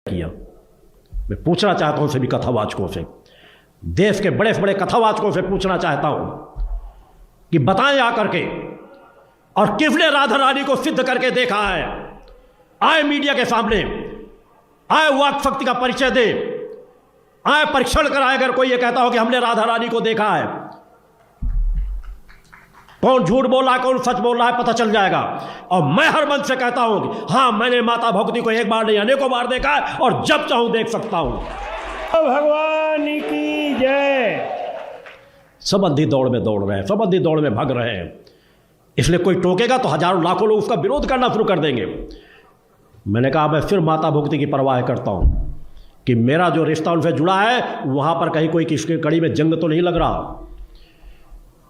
किया। मैं पूछना चाहता हूं सभी कथावाचकों से, देश के बड़े से बड़े कथावाचकों से पूछना चाहता हूं कि बताएं आकर के, और किसने राधा रानी को सिद्ध करके देखा है? आए मीडिया के सामने, आए वाक शक्ति का परिचय दे, आए परीक्षण कराए। अगर कोई ये कहता हो कि हमने राधा रानी को देखा है, कौन झूठ बोल रहा है कौन सच बोल रहा है पता चल जाएगा। और मैं हर मन से कहता हूं कि हाँ, मैंने माता भगवती को एक बार नहीं अनेकों बार देखा है और जब चाहूं देख सकता हूं। भगवान की जय। सब अंधी दौड़ में दौड़ रहे हैं, सब अंधी दौड़ में भाग रहे हैं, इसलिए कोई टोकेगा तो हजारों लाखों लोग उसका विरोध करना शुरू कर देंगे। मैंने कहा मैं फिर माता भगवती की परवाह करता हूं कि मेरा जो रिश्ता उनसे जुड़ा है वहां पर कहीं कोई किसकी कड़ी में जंग तो नहीं लग रहा।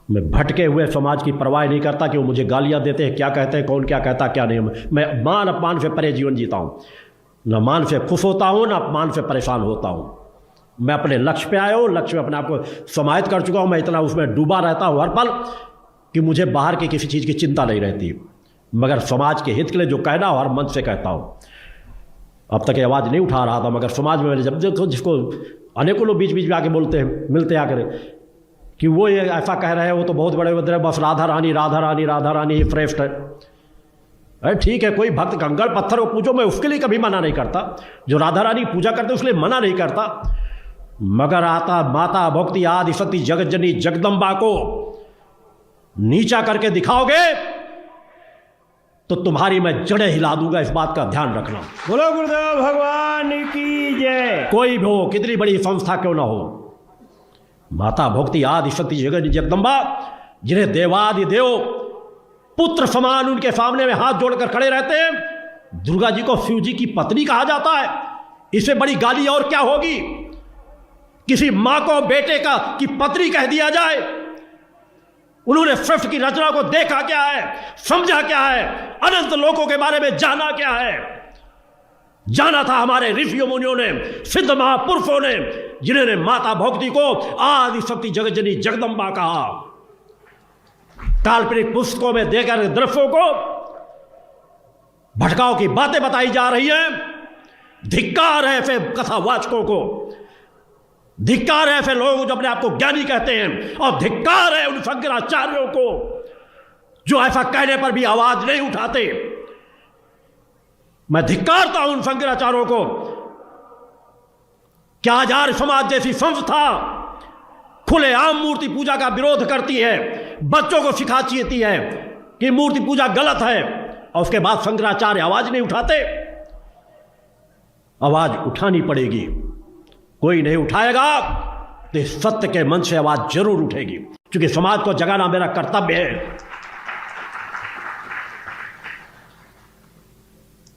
मैं भटके हुए समाज की परवाह नहीं करता कि वो मुझे गालियां देते हैं, क्या कहते हैं, कौन क्या कहता क्या नहीं। मैं मान अपमान से परे जीवन जीता हूं, न मान से खुश होता हूं, न अपमान से परेशान होता हूं। मैं अपने लक्ष्य पे आया हूं, लक्ष्य में अपने आप को समाहित कर चुका हूं। मैं इतना उसमें डूबा रहता हूं हर पल कि मुझे बाहर की किसी चीज़ की चिंता नहीं रहती, मगर समाज के हित के लिए जो कहना हो हर मन से कहता हूं। अब तक आवाज़ नहीं उठा रहा था, मगर समाज में मैंने जब देखो, जिसको अनेकों लोग बीच बीच में आके बोलते हैं, मिलते आकर कि वो ये ऐसा कह रहे हैं, वो तो बहुत बड़े उधर बस राधा रानी राधा रानी राधा रानी ही श्रेष्ठ है। अरे ठीक है, कोई भक्त कंकड़ पत्थर को पूजो, मैं उसके लिए कभी मना नहीं करता। जो राधा रानी पूजा करते उसके लिए मना नहीं करता, मगर आता माता भक्ति आदि शक्ति जगत जननी जगदम्बा को नीचा करके दिखाओगे तो तुम्हारी मैं जड़ें हिला दूंगा, इस बात का ध्यान रखना। बोलो गुरुदेव भगवान की जय। कोई भी हो, कितनी बड़ी संस्था क्यों ना हो, माता भक्ति आदि शक्ति जगत जगदम्बा, जिन्हें देवादि देव पुत्र समान उनके सामने में हाथ जोड़कर खड़े रहते हैं, दुर्गा जी को शिव जी की पत्नी कहा जाता है, इससे बड़ी गाली और क्या होगी? किसी मां को बेटे का की पत्नी कह दिया जाए। उन्होंने सृष्टि की रचना को देखा क्या है, समझा क्या है, अनंत लोकों के बारे में जाना क्या है? जाना था हमारे ऋषियों मुनियों ने, सिद्ध महापुरुषों ने, जिन्होंने माता भक्ति को आदि शक्ति जगत जननी जगदम्बा कहा। काल्पनिक पुस्तकों में देकर दृश्यों को भटकाव की बातें बताई जा रही हैं। धिक्कार है ऐसे कथावाचकों को, धिक्कार है ऐसे लोग जो अपने आप को ज्ञानी कहते हैं, और धिक्कार है उन शंकराचार्यों को जो ऐसा कहने पर भी आवाज नहीं उठाते। मैं धिक्कारता हूं उन शंकराचार्यों को। क्या आचार्य समाज जैसी संस्था खुलेआम मूर्ति पूजा का विरोध करती है, बच्चों को सिखाती है कि मूर्ति पूजा गलत है, और उसके बाद शंकराचार्य आवाज नहीं उठाते? आवाज उठानी पड़ेगी। कोई नहीं उठाएगा तो सत्य के मन से आवाज जरूर उठेगी, क्योंकि समाज को जगाना मेरा कर्तव्य है।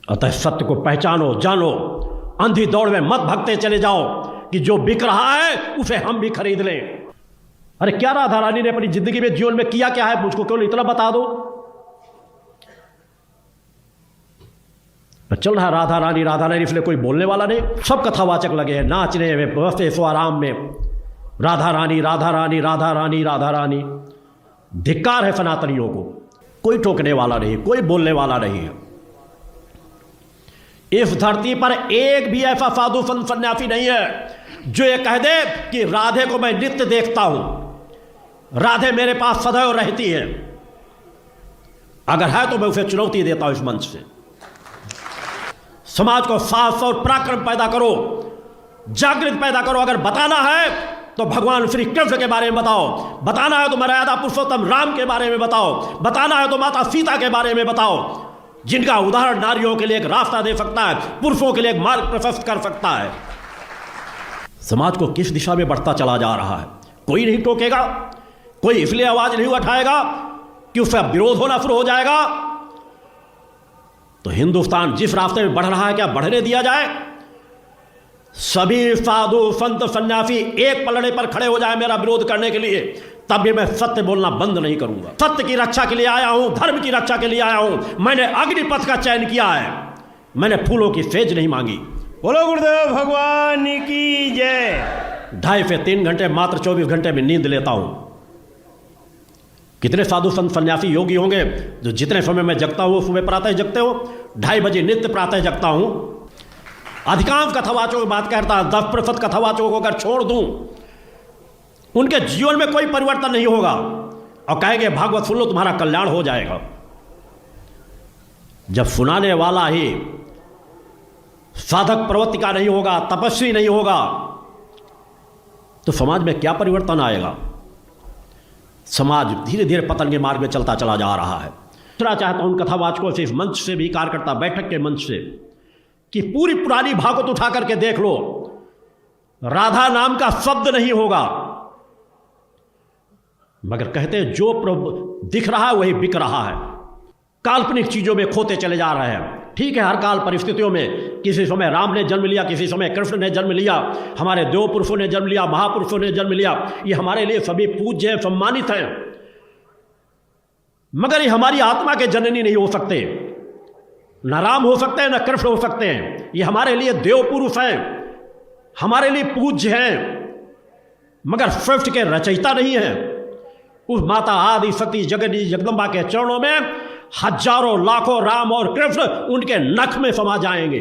अतः सत्य को पहचानो, जानो, अंधी दौड़ में मत भगते चले जाओ कि जो बिक रहा है उसे हम भी खरीद लें। अरे क्या राधा रानी ने अपनी जिंदगी में जीवन में किया क्या है, मुझको केवल इतना बता दो। चल रहा राधा रानी, इसलिए कोई बोलने वाला नहीं। सब कथावाचक लगे हैं नाचने में, बसे सो आराम में, राधा रानी राधा रानी राधा रानी राधा रानी। धिक्कार है सनातनियों को, कोई टोकने वाला नहीं, कोई बोलने वाला नहीं है। इस धरती पर एक भी ऐसा साधु संत सन्यासी नहीं है जो ये कह दे कि राधे को मैं नित्य देखता हूं, राधे मेरे पास सदैव रहती है। अगर है तो मैं उसे चुनौती देता हूं इस मंच से। समाज को साहस और पराक्रम पैदा करो, जागृत पैदा करो। अगर बताना है तो भगवान श्री कृष्ण के बारे में बताओ, बताना है तो मर्यादा पुरुषोत्तम राम के बारे में बताओ, बताना है तो माता सीता के बारे में बताओ, जिनका उदाहरण नारियों के लिए एक रास्ता दे सकता है, पुरुषों के लिए एक मार्ग प्रशस्त कर सकता है। समाज को किस दिशा में बढ़ता चला जा रहा है कोई नहीं टोकेगा, कोई इसलिए आवाज नहीं उठाएगा कि उसका विरोध होना शुरू हो जाएगा। तो हिंदुस्तान जिस रास्ते में बढ़ रहा है क्या बढ़ने दिया जाए? सभी साधु संत सन्यासी एक पलड़े पर खड़े हो जाए मेरा विरोध करने के लिए, तब भी मैं सत्य बोलना बंद नहीं करूंगा। सत्य की रक्षा के लिए आया हूं, धर्म की रक्षा के लिए आया हूं। मैंने अग्निपथ का चयन किया है, मैंने फूलों की सेज नहीं मांगी। बोलो गुरुदेव भगवान की जय। 2.5 से 3 घंटे मात्र 24 घंटे में नींद लेता हूं। कितने साधु संत सन्यासी योगी होंगे जो जितने समय में जगता हूँ सुबह प्रातः जगते हो। 2:30 बजे नित्य प्रातः जगता हूँ। अधिकांश कथावाचकों की बात करता, 10% कथावाचकों को अगर छोड़ दूं, उनके जीवन में कोई परिवर्तन नहीं होगा और कहेंगे भागवत सुन लो तुम्हारा कल्याण हो जाएगा। जब सुनाने वाला ही साधक प्रवृत्ति का नहीं होगा, तपस्वी नहीं होगा, तो समाज में क्या परिवर्तन आएगा? समाज धीरे धीरे पतन के मार्ग में चलता चला जा रहा है। दूसरा चाहता हूं कथावाचकों से, इस मंच से भी, कार्यकर्ता बैठक के मंच से, कि पूरी पुरानी भागवत उठा करके देख लो, राधा नाम का शब्द नहीं होगा, मगर कहते हैं जो प्रभु दिख रहा है वही बिक रहा है। काल्पनिक चीजों में खोते चले जा रहे हैं। ठीक है, हर काल परिस्थितियों में, किसी समय राम ने जन्म लिया, किसी समय कृष्ण ने जन्म लिया, हमारे देव पुरुषों ने जन्म लिया, महापुरुषों ने जन्म लिया, ये हमारे लिए सभी पूज्य हैं, सम्मानित हैं, मगर ये हमारी आत्मा के जननी नहीं हो सकते। न राम हो सकते हैं, न कृष्ण हो सकते हैं। ये हमारे लिए देव पुरुष हैं, हमारे लिए पूज्य हैं, मगर सृष्टि के रचयिता नहीं हैं। उस माता आदि शक्ति जगन्नी जगदम्बा के चरणों में हजारों लाखों राम और कृष्ण उनके नख में समा जाएंगे।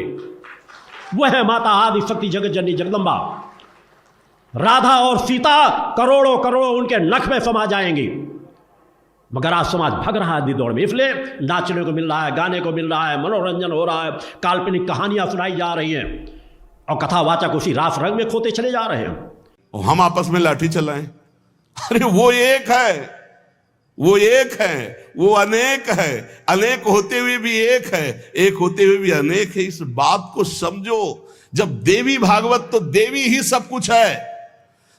वह है माता आदि शक्ति जगत जननी जगदम्बा। राधा और सीता करोड़ों करोड़ों उनके नख में समा जाएंगी। मगर आज समाज भग रहा है दौड़ में, इसलिए नाचने को मिल रहा है, गाने को मिल रहा है, मनोरंजन हो रहा है, काल्पनिक कहानियां सुनाई जा रही हैं और कथावाचक उसी रास रंग में खोते चले जा रहे हैं। और हम आपस में लाठी चलाएं? अरे वो एक है, वो एक है, वो अनेक है, अनेक होते हुए भी एक है, एक होते हुए भी अनेक है। इस बात को समझो। जब देवी भागवत, तो देवी ही सब कुछ है,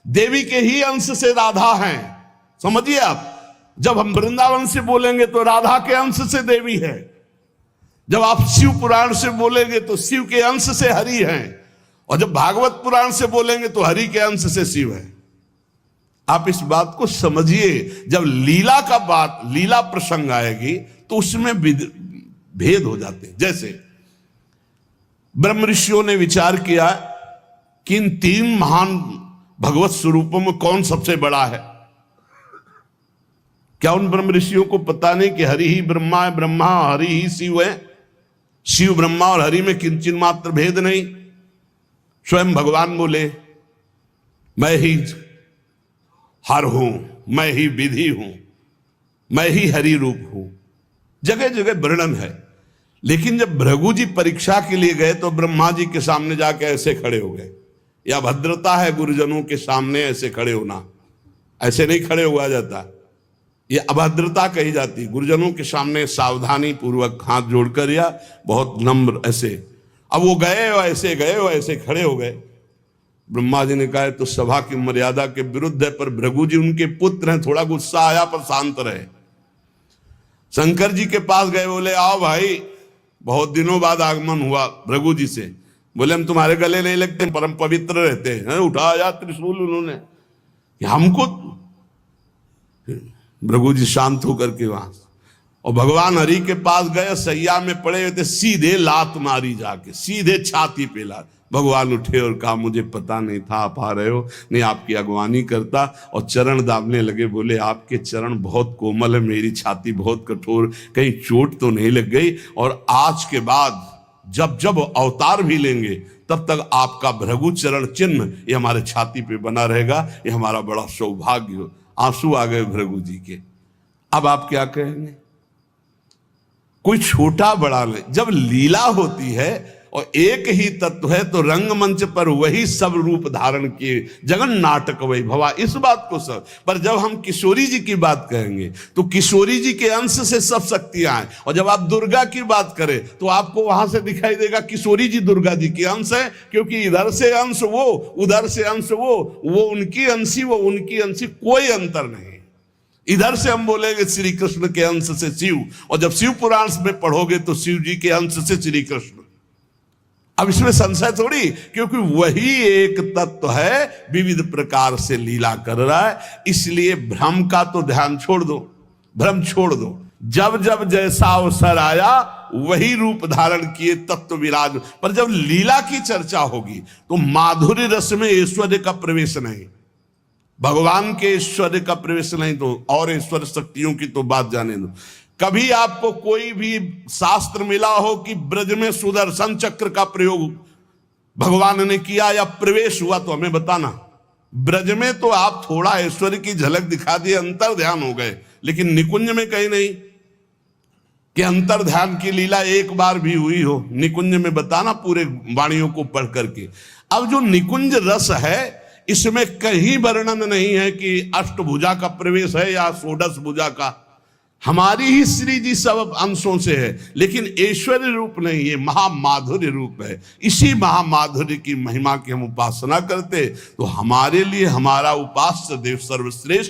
देवी के ही अंश से राधा है। समझिए आप, जब हम वृंदावन से बोलेंगे तो राधा के अंश से देवी है, जब आप शिव पुराण से बोलेंगे तो शिव के अंश से हरि है, और जब भागवत पुराण से बोलेंगे तो हरि के अंश से शिव है। आप इस बात को समझिए। जब लीला का बात, लीला प्रसंग आएगी तो उसमें भेद हो जाते हैं। जैसे ब्रह्म ऋषियों ने विचार किया कि इन तीन महान भगवत स्वरूपों में कौन सबसे बड़ा है। क्या उन ब्रह्म ऋषियों को पता नहीं कि हरि ही ब्रह्मा है, ब्रह्मा हरि ही शिव है, शिव ब्रह्मा और हरि में किंचित मात्र भेद नहीं। स्वयं भगवान बोले मैं ही हर हूं, मैं ही विधि हूं, मैं ही हरि रूप हूं। जगह जगह वर्णन है। लेकिन जब भृगु जी परीक्षा के लिए गए तो ब्रह्मा जी के सामने जाके ऐसे खड़े हो गए। या भद्रता है गुरुजनों के सामने ऐसे खड़े होना, ऐसे नहीं खड़े हुआ जाता, ये अभद्रता कही जाती। गुरुजनों के सामने सावधानी पूर्वक हाथ जोड़कर या बहुत नम्र ऐसे। अब वो गए और ऐसे खड़े हो गए। ब्रह्मा जी ने कहा तो सभा की मर्यादा के विरुद्ध है, पर भृगु जी उनके पुत्र हैं, थोड़ा गुस्सा आया पर शांत रहे। शंकर जी के पास गए, बोले आओ भाई, बहुत दिनों बाद आगमन हुआ भृगु जी से। बोले हम तुम्हारे गले नहीं लगते, परम पवित्र रहते हैं। उठाया त्रिशूल उन्होंने, हमको। भृगु जी शांत होकर के वहां, और भगवान हरि के पास गए, सैया में पड़े हुए थे, सीधे लात मारी जाके, सीधे छाती पे लात। भगवान उठे और कहा मुझे पता नहीं था आप आ रहे हो, नहीं आपकी अगवानी करता, और चरण दाबने लगे। बोले आपके चरण बहुत कोमल है, मेरी छाती बहुत कठोर, कहीं चोट तो नहीं लग गई। और आज के बाद जब जब अवतार भी लेंगे तब तक आपका भृगु चरण चिन्ह ये हमारे छाती पे बना रहेगा, ये हमारा बड़ा सौभाग्य हो। आंसू आ गए भृगु जी के। अब आप क्या कहेंगे? कोई छोटा बड़ा नहीं। जब लीला होती है और एक ही तत्व है तो रंगमंच पर वही सब रूप धारण किए, जगन नाटक वही भवा, इस बात को सब। पर जब हम किशोरी जी की बात कहेंगे तो किशोरी जी के अंश से सब शक्तियां हैं, और जब आप दुर्गा की बात करें तो आपको वहां से दिखाई देगा किशोरी जी दुर्गा जी के अंश है, क्योंकि इधर से अंश वो, उधर से अंश वो उनकी अंशी, वो उनकी अंशी, कोई अंतर नहीं। इधर से हम बोलेंगे श्री कृष्ण के अंश से शिव, और जब शिव पुराण में पढ़ोगे तो शिव जी के अंश से श्री कृष्ण। अब इसमें संशय थोड़ी, क्योंकि वही एक तत्व है, विविध प्रकार से लीला कर रहा है। इसलिए भ्रम का तो ध्यान छोड़ दो, भ्रम छोड़ दो। जब जब जैसा अवसर आया वही रूप धारण किए तत्व विराज। पर जब लीला की चर्चा होगी तो माधुर्य रस में ऐश्वर्य का प्रवेश नहीं, भगवान के ऐश्वर्य का प्रवेश नहीं, तो और ऐश्वर्य शक्तियों की तो बात जाने दो। कभी आपको कोई भी शास्त्र मिला हो कि ब्रज में सुदर्शन चक्र का प्रयोग भगवान ने किया या प्रवेश हुआ तो हमें बताना। ब्रज में तो आप थोड़ा ऐश्वर्य की झलक दिखा दिए, अंतर ध्यान हो गए, लेकिन निकुंज में कहीं नहीं कि अंतर ध्यान की लीला एक बार भी हुई हो। निकुंज में बताना पूरे वाणियों को पढ़ करके। अब जो निकुंज रस है इसमें कहीं वर्णन नहीं है कि अष्टभुजा का प्रवेश है या षोडश भुजा का। हमारी ही श्री जी सब अंशों से है, लेकिन ऐश्वर्य रूप नहीं, ये महामाधुर्य रूप है। इसी महामाधुर्य की महिमा की हम उपासना करते तो हमारे लिए हमारा उपास्य देव सर्वश्रेष्ठ